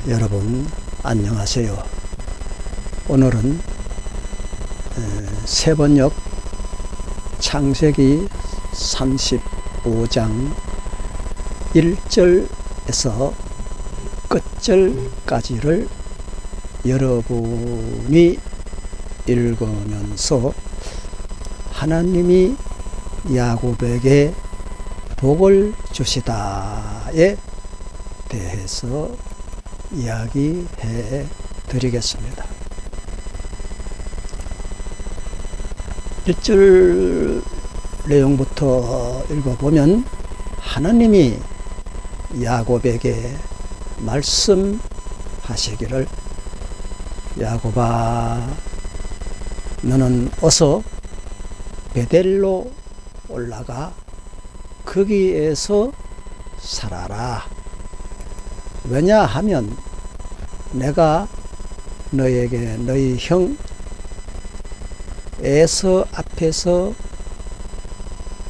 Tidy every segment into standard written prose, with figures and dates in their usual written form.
여러분 안녕하세요. 오늘은 세번역 창세기 35장 1절에서 끝절까지를 여러분이 읽으면서 하나님이 야곱에게 복을 주시다에 대해서 이야기해 드리겠습니다. 1절 내용부터 읽어보면 하나님이 야곱에게 말씀하시기를, 야곱아, 너는 어서 베델로 올라가 거기에서 살아라. 왜냐하면 내가 너에게 너희 형 에서 앞에서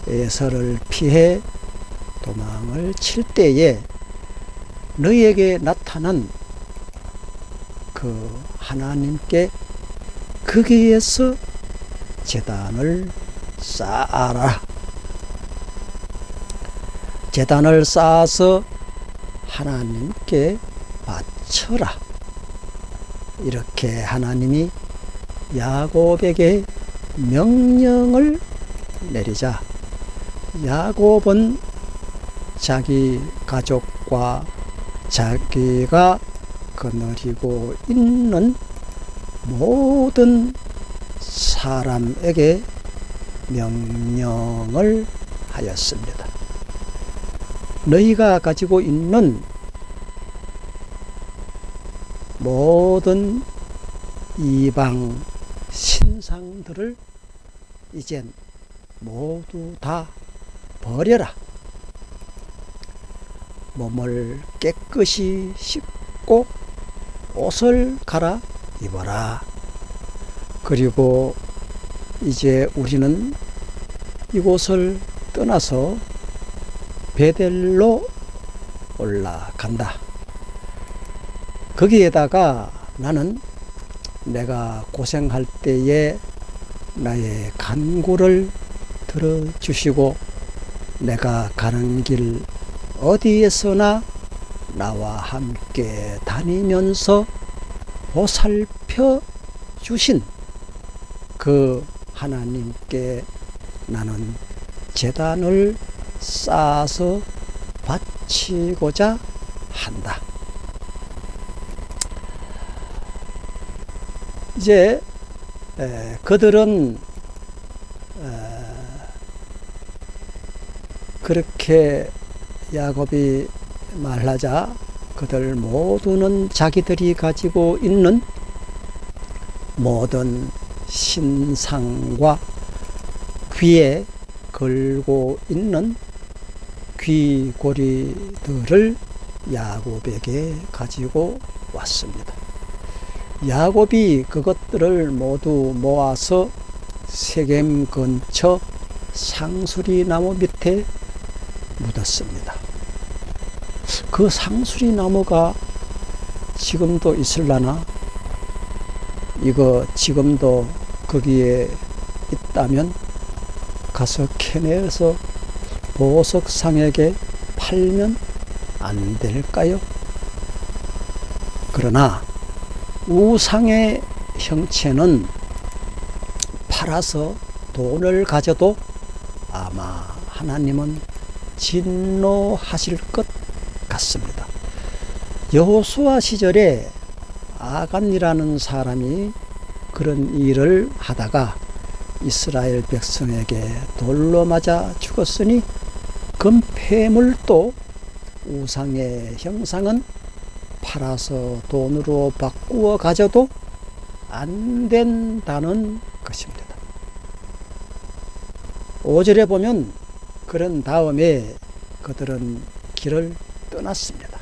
에서를 피해 도망을 칠 때에 너희에게 나타난 그 하나님께 거기에서 제단을 쌓아라. 제단을 쌓아서 하나님께 바쳐라. 이렇게 하나님이 야곱에게 명령을 내리자 야곱은 자기 가족과 자기가 거느리고 있는 모든 사람에게 명령을 하였습니다. 너희가 가지고 있는 모든 이방 신상들을 이젠 모두 다 버려라. 몸을 깨끗이 씻고 옷을 갈아 입어라. 그리고 이제 우리는 이곳을 떠나서 베델로 올라간다. 거기에다가 나는 내가 고생할 때에 나의 간구를 들어주시고 내가 가는 길 어디에서나 나와 함께 다니면서 보살펴 주신 그 하나님께 나는 제단을 쌓아서 바치고자 한다. 이제 그들은 그렇게 야곱이 말하자 그들 모두는 자기들이 가지고 있는 모든 신상과 귀에 걸고 있는 귀고리들을 야곱에게 가지고 왔습니다. 야곱이 그것들을 모두 모아서 세겜 근처 상수리 나무 밑에 묻었습니다. 그 상수리 나무가 지금도 있을라나? 이거 지금도 거기에 있다면 가서 캐내어서 보석상에게 팔면 안 될까요? 그러나 우상의 형체는 팔아서 돈을 가져도 아마 하나님은 진노하실 것 같습니다. 여호수아 시절에 아간이라는 사람이 그런 일을 하다가 이스라엘 백성에게 돌로 맞아 죽었으니 금폐물도 우상의 형상은 팔아서 돈으로 바꾸어 가져도 안 된다는 것입니다. 5절에 보면 그런 다음에 그들은 길을 떠났습니다.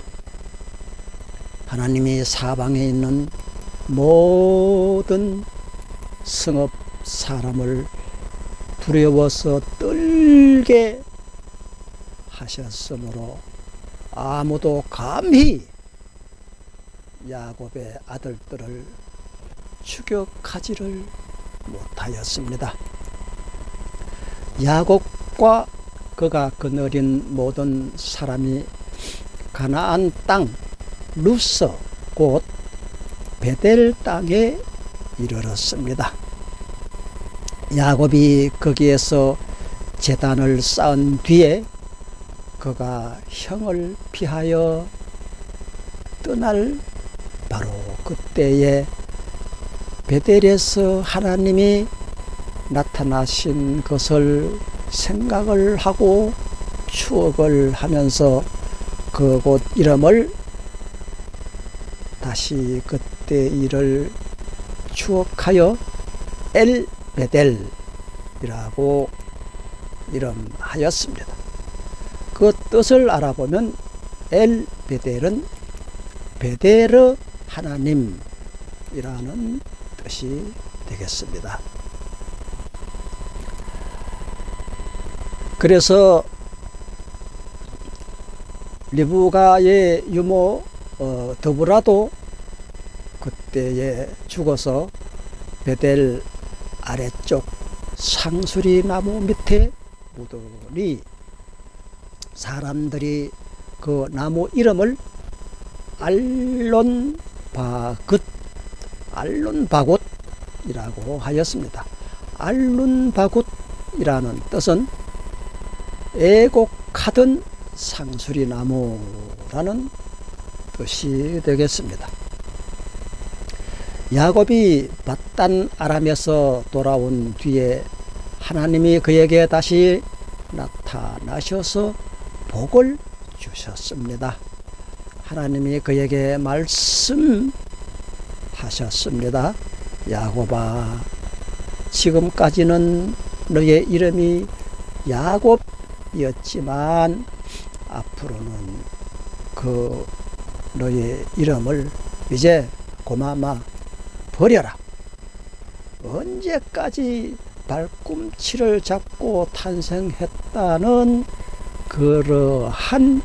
하나님이 사방에 있는 모든 성읍 사람을 두려워서 떨게 하셨으므로 아무도 감히 야곱의 아들들을 추격하지를 못하였습니다. 야곱과 그가 거느린 모든 사람이 가나안 땅 루스 곧 베델 땅에 이르렀습니다. 야곱이 거기에서 제단을 쌓은 뒤에 그가 형을 피하여 떠날 바로 그때에 베델에서 하나님이 나타나신 것을 생각을 하고 추억을 하면서 그곳 이름을 다시 그때 일을 추억하여 엘베델이라고 이름하였습니다. 그 뜻을 알아보면 엘베델은 베델의 하나님이라는 뜻이 되겠습니다. 그래서 리브가의 유모 더브라도 그때에 죽어서 베델 아래쪽 상수리 나무 밑에 묻으니 사람들이 그 나무 이름을 알론바굿이라고 하였습니다. 알론바굿이라는 뜻은 애곡하던 상수리 나무라는 뜻이 되겠습니다. 야곱이 밧단 아람에서 돌아온 뒤에 하나님이 그에게 다시 나타나셔서 복을 주셨습니다. 하나님이 그에게 말씀하셨습니다. 야곱아, 지금까지는 너의 이름이 야곱이었지만 앞으로는 그 너의 이름을 이제 고마마 버려라. 언제까지 발꿈치를 잡고 탄생했다는 그러한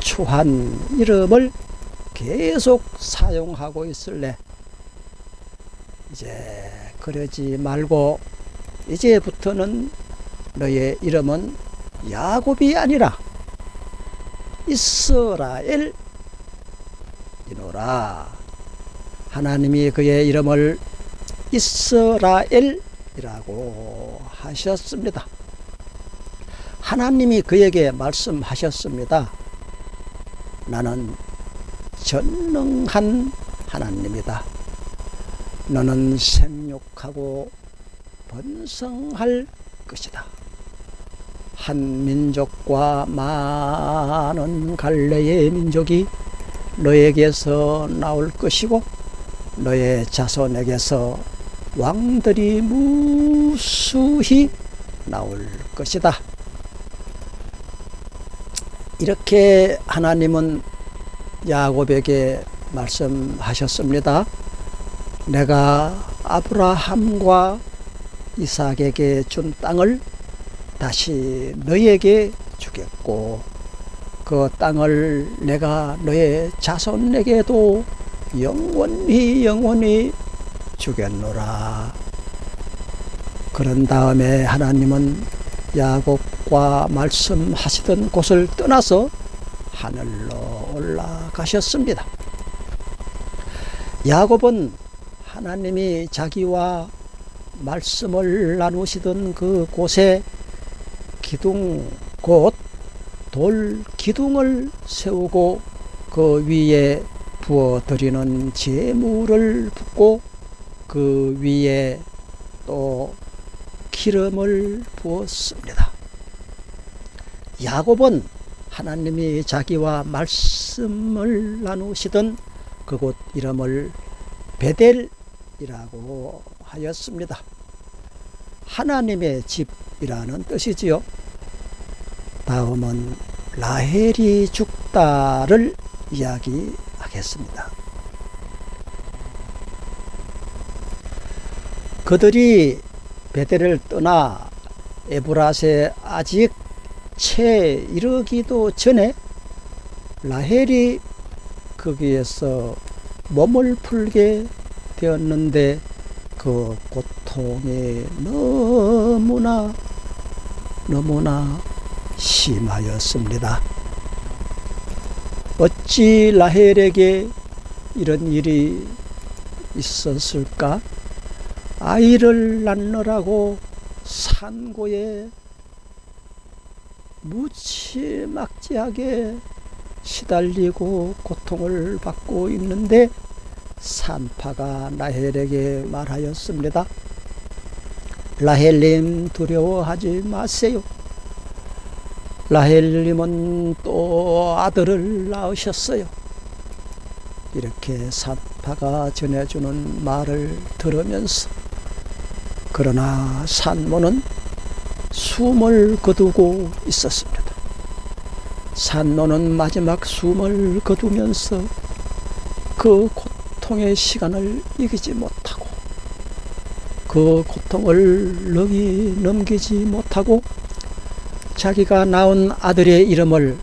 추한 이름을 계속 사용하고 있을래. 이제 그러지 말고 이제부터는 너의 이름은 야곱이 아니라 이스라엘이노라. 하나님이 그의 이름을 이스라엘이라고 하셨습니다. 하나님이 그에게 말씀하셨습니다. 나는 전능한 하나님이다. 너는 생육하고 번성할 것이다. 한 민족과 많은 갈래의 민족이 너에게서 나올 것이고 너의 자손에게서 왕들이 무수히 나올 것이다. 이렇게 하나님은 야곱에게 말씀하셨습니다. 내가 아브라함과 이삭에게 준 땅을 다시 너에게 주겠고 그 땅을 내가 너의 자손에게도 영원히 주겠노라. 그런 다음에 하나님은 야곱과 말씀하시던 곳을 떠나서 하늘로 올라가셨습니다. 야곱은 하나님이 자기와 말씀을 나누시던 그 곳에 기둥 곧 돌 기둥을 세우고 그 위에 부어드리는 제물을 붓고 그 위에 또 기름을 부었습니다. 야곱은 하나님이 자기와 말씀을 나누시던 그곳 이름을 베델이라고 하였습니다. 하나님의 집이라는 뜻이지요. 다음은 라헬이 죽다를 이야기하겠습니다. 그들이 베델을 떠나 에브라스에 아직 채 이르기도 전에 라헬이 거기에서 몸을 풀게 되었는데 그 고통이 너무나 심하였습니다. 어찌 라헬에게 이런 일이 있었을까? 아이를 낳느라고 산고에 무지막지하게 시달리고 고통을 받고 있는데 산파가 라헬에게 말하였습니다. 라헬님, 두려워하지 마세요. 라헬님은 또 아들을 낳으셨어요. 이렇게 산파가 전해주는 말을 들으면서, 그러나 산모는 숨을 거두고 있었습니다. 산모는 마지막 숨을 거두면서 그 고통의 시간을 이기지 못하고, 그 고통을 넘기지 못하고 자기가 낳은 아들의 이름을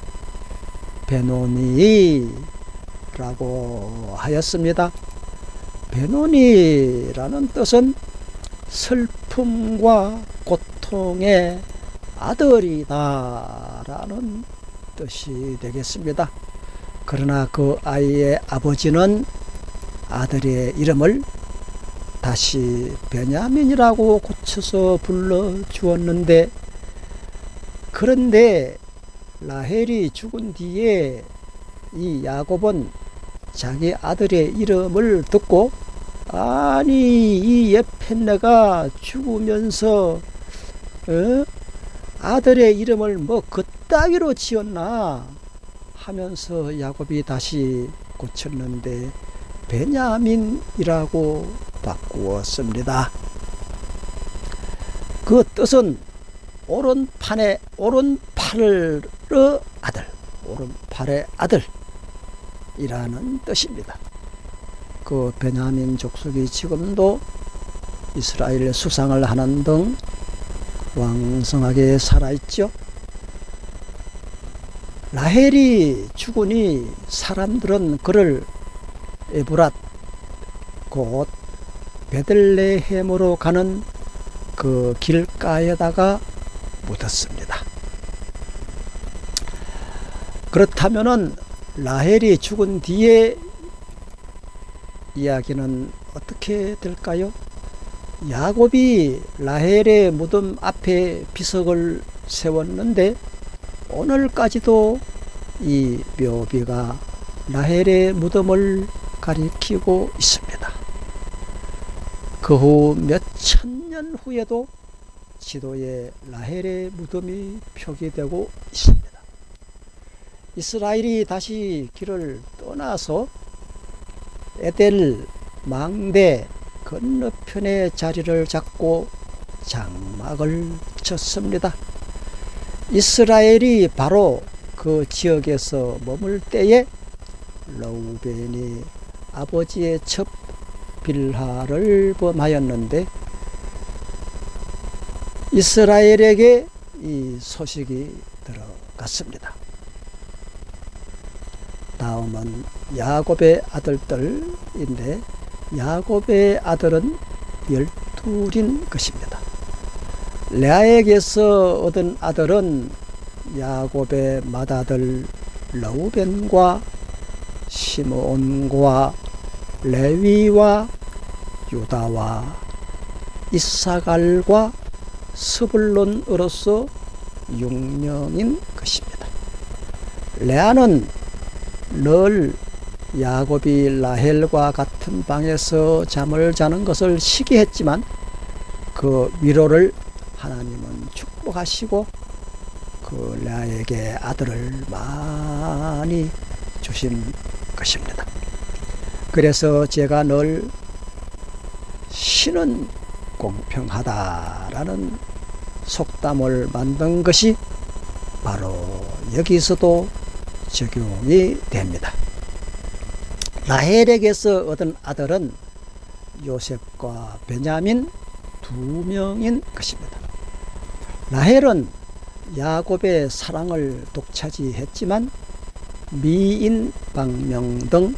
베노니라고 하였습니다. 베노니라는 뜻은 슬픔과 고통의 아들이다 라는 뜻이 되겠습니다. 그러나 그 아이의 아버지는 아들의 이름을 다시 베냐민이라고 고쳐서 불러주었는데, 그런데 라헬이 죽은 뒤에 이 야곱은 자기 아들의 이름을 듣고, 아니 이 예펜네가 죽으면서 아들의 이름을 뭐 그따위로 지었나 하면서 야곱이 다시 고쳤는데 베냐민이라고 바꾸었습니다. 그 뜻은 오른팔의 아들이라는 뜻입니다. 그 베냐민 족속이 지금도 이스라엘 수상을 하는 등 왕성하게 살아있죠. 라헬이 죽으니 사람들은 그를 에브랏, 곧 베들레헴으로 가는 그 길가에다가 묻었습니다. 그렇다면은 라헬이 죽은 뒤에 이야기는 어떻게 될까요? 야곱이 라헬의 무덤 앞에 비석을 세웠는데 오늘까지도 이 묘비가 라헬의 무덤을 가리키고 있습니다. 그 후 몇 천년 후에도 지도에 라헬의 무덤이 표기되고 있습니다. 이스라엘이 다시 길을 떠나서 에델 망대 건너편의 자리를 잡고 장막을 쳤습니다. 이스라엘이 바로 그 지역에서 머물 때에 르우벤이 아버지의 첩 빌하를 범하였는데 이스라엘에게 이 소식이 들어갔습니다. 다음은 야곱의 아들들인데 야곱의 아들은 12인 것입니다. 레아에게서 얻은 아들은 야곱의 맏아들 르우벤과 시므온과 레위와 유다와 이사갈과 스불론으로서 6명인 것입니다. 레아는 늘 야곱이 라헬과 같은 방에서 잠을 자는 것을 시기했지만 그 위로를 하나님은 축복하시고 그 레아에게 아들을 많이 주신 것입니다. 그래서 제가 늘 신은 공평하다라는 속담을 만든 것이 바로 여기서도 적용이 됩니다. 라헬에게서 얻은 아들은 요셉과 베냐민 2명인 것입니다. 라헬은 야곱의 사랑을 독차지했지만 미인, 방명 등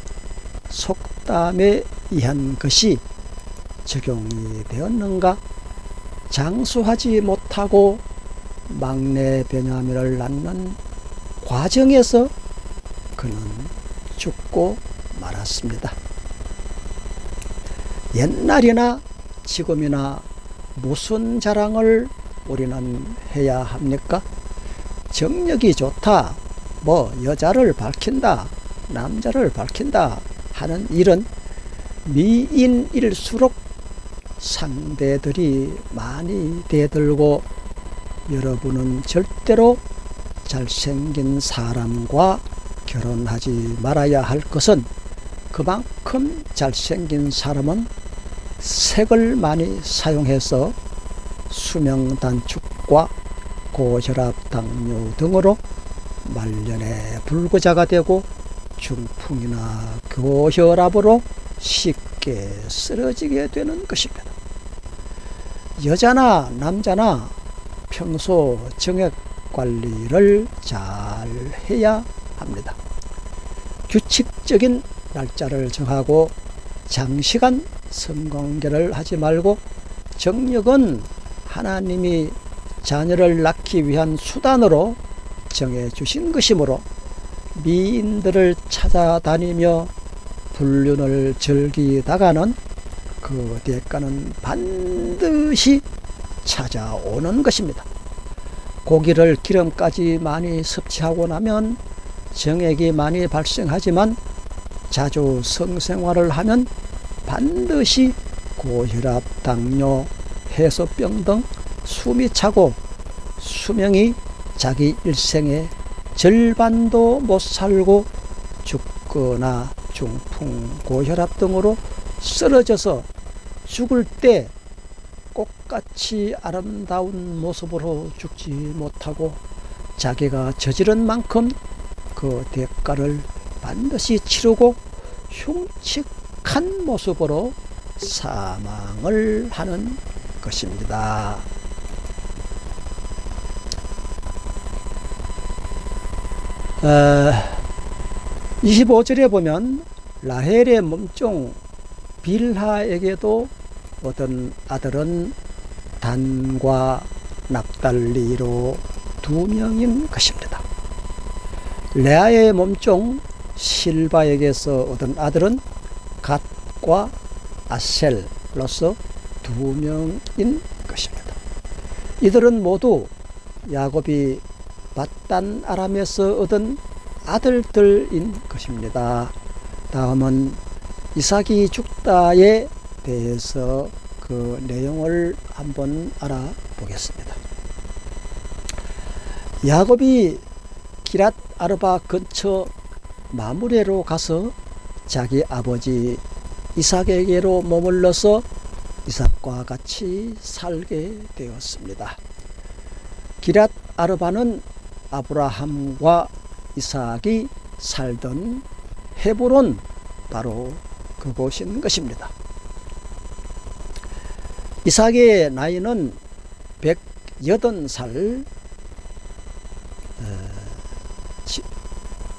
속담에 의한 것이 적용이 되었는가? 장수하지 못하고 막내 베냐민을 낳는 과정에서 그는 죽고 말았습니다. 옛날이나 지금이나 무슨 자랑을 우리는 해야 합니까? 정력이 좋다, 여자를 밝힌다, 남자를 밝힌다 하는 일은 미인일수록 상대들이 많이 대들고, 여러분은 절대로 잘생긴 사람과 결혼하지 말아야 할 것은 그만큼 잘생긴 사람은 색을 많이 사용해서 수명 단축과 고혈압, 당뇨 등으로 말년에 불구자가 되고 중풍이나 고혈압으로 쉽게 쓰러지게 되는 것입니다. 여자나 남자나 평소 정액 관리를 잘 해야 합니다. 규칙적인 날짜를 정하고 장시간 성관계를 하지 말고, 정력은 하나님이 자녀를 낳기 위한 수단으로 정해주신 것이므로 미인들을 찾아다니며 불륜을 즐기다가는 그 대가는 반드시 찾아오는 것입니다. 고기를 기름까지 많이 섭취하고 나면 정액이 많이 발생하지만 자주 성생활을 하면 반드시 고혈압, 당뇨, 해소병 등 숨이 차고 수명이 자기 일생의 절반도 못 살고 죽거나 중풍, 고혈압 등으로 쓰러져서 죽을 때 꽃같이 아름다운 모습으로 죽지 못하고 자기가 저지른 만큼 그 대가를 반드시 치르고 흉측한 모습으로 사망을 하는 것입니다. 25절에 보면 라헬의 몸종 빌하에게도 얻은 아들은 단과 납달리로 2명인 것입니다. 레아의 몸종 실바에게서 얻은 아들은 갓과 아셀로서 2명인 것입니다. 이들은 모두 야곱이 밧단 아람에서 얻은 아들들인 것입니다. 다음은 이삭이 죽다에 대해서 그 내용을 한번 알아보겠습니다. 야곱이 기랏 아르바 근처 마므레로 가서 자기 아버지 이삭에게로 머물러서 이삭과 같이 살게 되었습니다. 기랏 아르바는 아브라함과 이삭이 살던 헤브론, 바로 그곳인 것입니다. 이삭의 나이는 180살,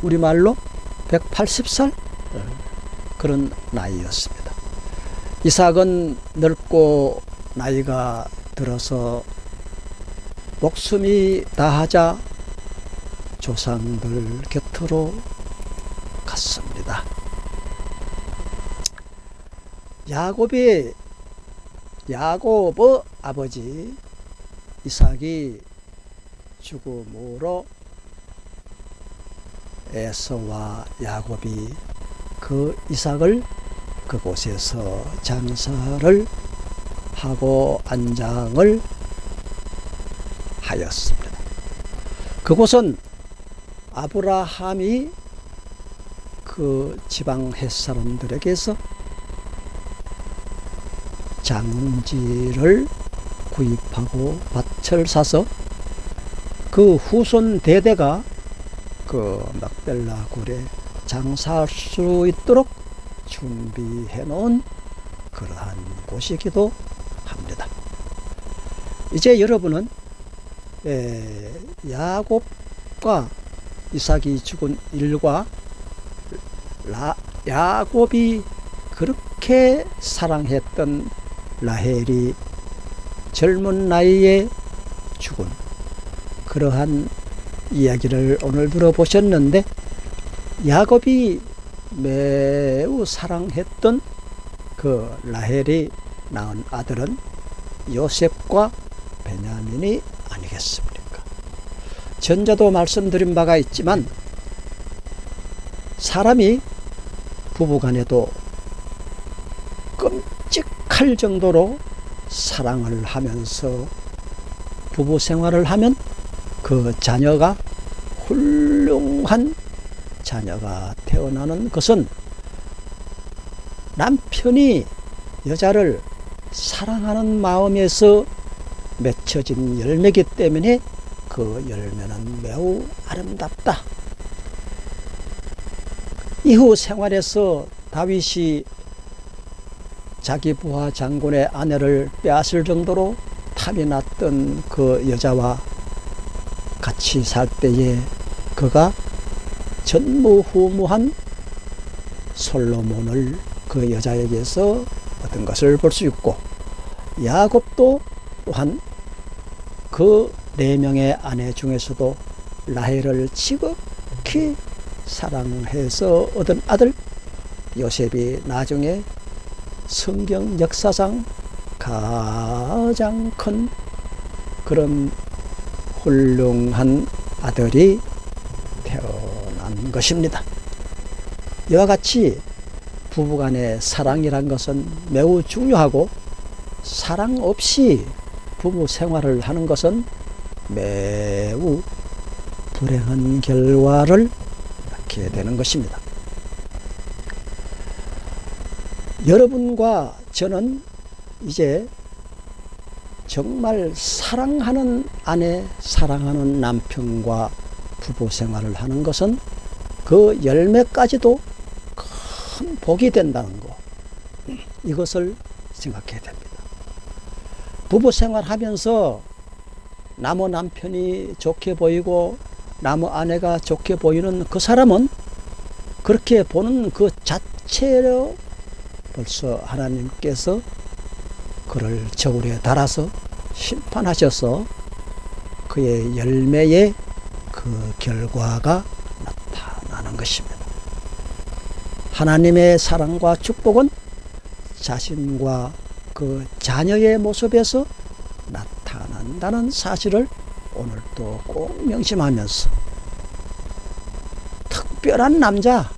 우리말로 180살 그런 나이였습니다. 이삭은 늙고 나이가 들어서 목숨이 다하자 조상들 곁으로 갔습니다. 야곱의 아버지 이삭이 죽음으로 에서와 야곱이 그 이삭을 그곳에서 장사를 하고 안장을 하였습니다. 그곳은 아브라함이 그 지방 햇사람들에게서 장지를 구입하고 밭을 사서 그 후손 대대가 그 막벨라 굴에 장사할 수 있도록 준비해 놓은 그러한 곳이기도 합니다. 이제 여러분은 야곱과 이삭이 죽은 일과 야곱이 그렇게 사랑했던 라헬이 젊은 나이에 죽은 그러한 이야기를 오늘 들어보셨는데, 야곱이 매우 사랑했던 그 라헬이 낳은 아들은 요셉과 베냐민이 아니겠습니까? 전자도 말씀드린 바가 있지만, 사람이 부부간에도 끔찍할 정도로 사랑을 하면서 부부 생활을 하면 그 자녀가 훌륭한 자녀가 태어나는 것은 남편이 여자를 사랑하는 마음에서 맺혀진 열매이기 때문에 그 열매는 매우 아름답다. 이후 생활에서 다윗이 자기 부하 장군의 아내를 빼앗을 정도로 탐이 났던 그 여자와 같이 살 때에 그가 전무후무한 솔로몬을 그 여자에게서 얻은 것을 볼 수 있고, 야곱도 또한 그 4명의 아내 중에서도 라헬을 지극히 사랑해서 얻은 아들 요셉이 나중에 성경 역사상 가장 큰 그런 훌륭한 아들이 태어난 것입니다. 이와 같이 부부간의 사랑이란 것은 매우 중요하고, 사랑 없이 부부 생활을 하는 것은 매우 불행한 결과를 낳게 되는 것입니다. 여러분과 저는 이제 정말 사랑하는 아내, 사랑하는 남편과 부부 생활을 하는 것은 그 열매까지도 큰 복이 된다는 것, 이것을 생각해야 됩니다. 부부 생활하면서 나무 남편이 좋게 보이고 나무 아내가 좋게 보이는 그 사람은 그렇게 보는 그 자체로 벌써 하나님께서 그를 저울에 달아서 심판하셔서 그의 열매의 그 결과가 나타나는 것입니다. 하나님의 사랑과 축복은 자신과 그 자녀의 모습에서 나타난다는 사실을 오늘도 꼭 명심하면서, 특별한 남자,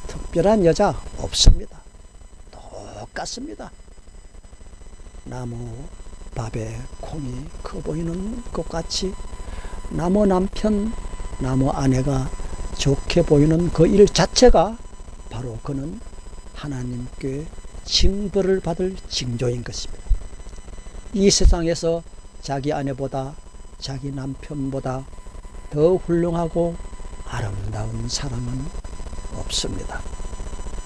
특별한 여자 없습니다. 똑같습니다. 나무 밥에 콩이 커 보이는 것 같이 나무 남편, 나무 아내가 좋게 보이는 그 일 자체가 바로 그는 하나님께 징벌을 받을 징조인 것입니다. 이 세상에서 자기 아내보다 자기 남편보다 더 훌륭하고 아름다운 사람은 없습니다.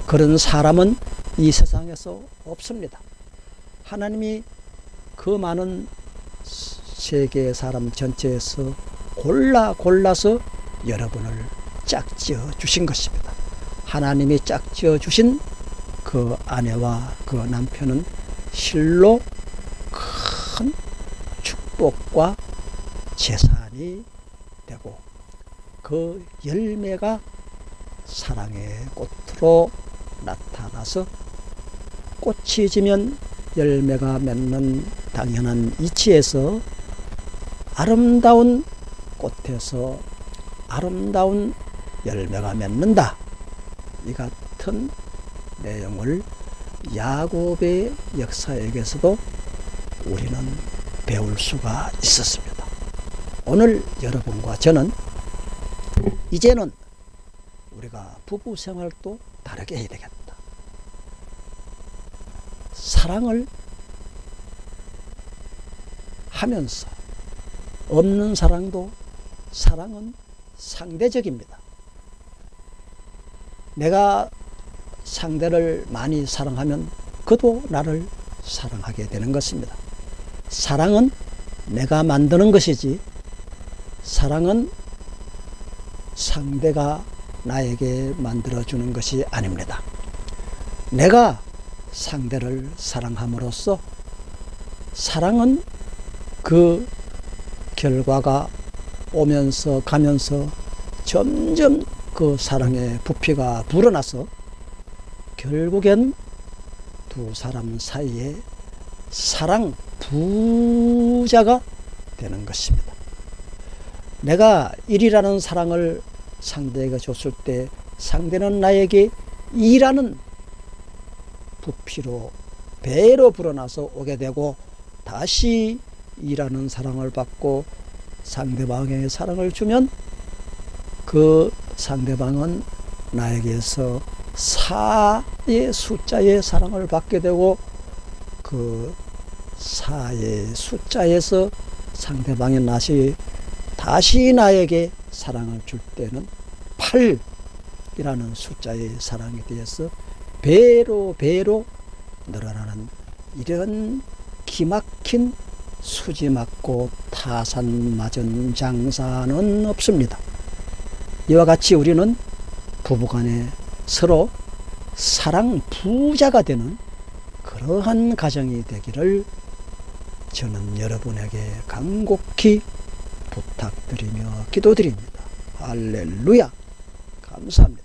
그런 사람은 이 세상에서 없습니다. 하나님이 그 많은 세계의 사람 전체에서 골라서 여러분을 짝지어 주신 것입니다. 하나님이 짝지어 주신 그 아내와 그 남편은 실로 큰 축복과 재산이 되고, 그 열매가 사랑의 꽃으로 나타나서 꽃이 지면 열매가 맺는 당연한 이치에서 아름다운 꽃에서 아름다운 열매가 맺는다. 이 같은 내용을 야곱의 역사에게서도 우리는 배울 수가 있었습니다. 오늘 여러분과 저는 이제는 우리가 부부 생활도 다르게 해야 되겠다. 사랑을 하면서 없는 사랑은 상대적입니다. 내가 상대를 많이 사랑하면 그도 나를 사랑하게 되는 것입니다. 사랑은 내가 만드는 것이지, 사랑은 상대가 나에게 만들어주는 것이 아닙니다. 내가 상대를 사랑함으로써 사랑은 그 결과가 오면서 가면서 점점 그 사랑의 부피가 불어나서 결국엔 두 사람 사이에 사랑 부자가 되는 것입니다. 내가 1이라는 사랑을 상대에게 줬을 때 상대는 나에게 2라는 부피로 배로 불어나서 오게 되고 다시 2라는 사랑을 받고 상대방에게 사랑을 주면 그 상대방은 나에게서 4의 숫자의 사랑을 받게 되고 그 4의 숫자에서 상대방의 다시 나에게 사랑을 줄 때는 8이라는 숫자의 사랑에 대해서 배로 늘어나는 이런 기막힌 수지 맞고 타산 맞은 장사는 없습니다. 이와 같이 우리는 부부간에 서로 사랑 부자가 되는 그러한 가정이 되기를 저는 여러분에게 간곡히 부탁드리며 기도드립니다. 할렐루야. 감사합니다.